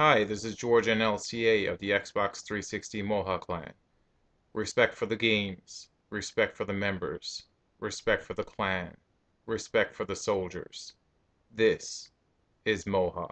Hi, this is GeorgeNLCA of the Xbox 360 MOHA clan. Respect for the games, respect for the members, respect for the clan, respect for the soldiers. This is MOHA.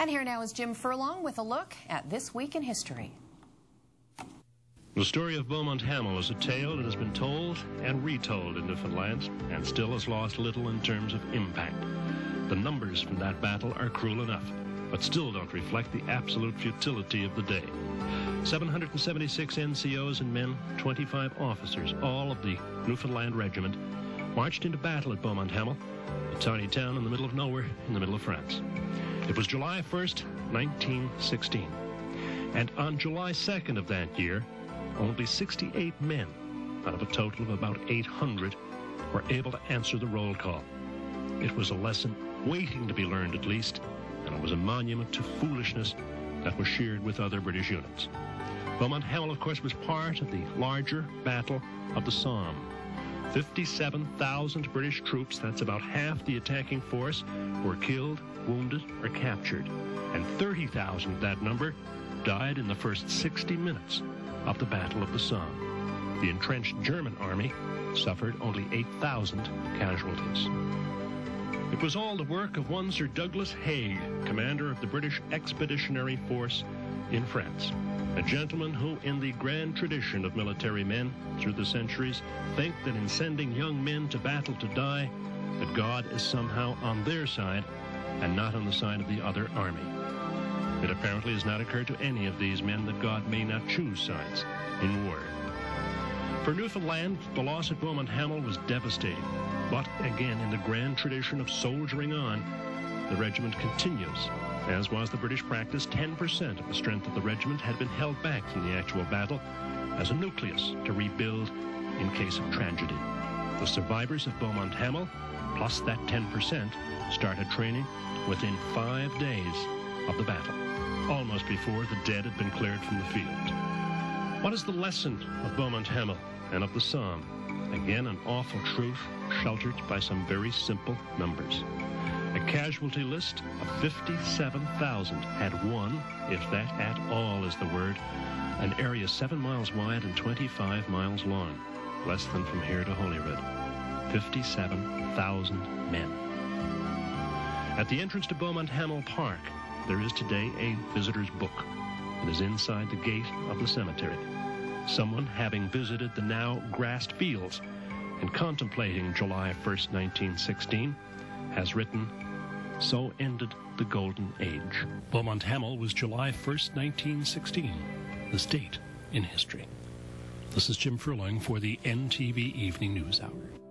And here now is Jim Furlong with a look at This Week in History. The story of Beaumont Hamel is a tale that has been told and retold in Newfoundland and still has lost little in terms of impact. The numbers from that battle are cruel enough, but still don't reflect the absolute futility of the day. 776 NCOs and men, 25 officers, all of the Newfoundland Regiment, marched into battle at Beaumont Hamel, a tiny town in the middle of nowhere in the middle of France. It was July 1st, 1916. And on July 2nd of that year, only 68 men out of a total of about 800 were able to answer the roll call. It was a lesson waiting to be learned at least, and it was a monument to foolishness that was shared with other British units. Beaumont Hamel, of course, was part of the larger Battle of the Somme. 57,000 British troops, that's about half the attacking force, were killed, wounded, or captured. And 30,000 of that number died in the first 60 minutes of the Battle of the Somme. The entrenched German army suffered only 8,000 casualties. It was all the work of one Sir Douglas Haig, commander of the British Expeditionary Force in France. A gentleman who, in the grand tradition of military men through the centuries, think that in sending young men to battle to die, that God is somehow on their side and not on the side of the other army. It apparently has not occurred to any of these men that God may not choose sides in war. For Newfoundland, the loss at Beaumont Hamel was devastating. But again, in the grand tradition of soldiering on, the regiment continues. As was the British practice, 10% of the strength of the regiment had been held back from the actual battle as a nucleus to rebuild in case of tragedy. The survivors of Beaumont Hamel, plus that 10%, started training within 5 days of the battle, almost before the dead had been cleared from the field. What is the lesson of Beaumont Hamel and of the Somme? Again, an awful truth sheltered by some very simple numbers. A casualty list of 57,000 had won, if that at all is the word, an area 7 miles wide and 25 miles long, less than from here to Holyrood. 57,000 men. At the entrance to Beaumont Hamel Park, there is today a visitor's book. It is inside the gate of the cemetery. Someone having visited the now grassed fields and contemplating July 1st, 1916, has written, "So ended the Golden Age." Beaumont Hamel was July 1st, 1916, this date in history. This is Jim Furlong for the NTV Evening News Hour.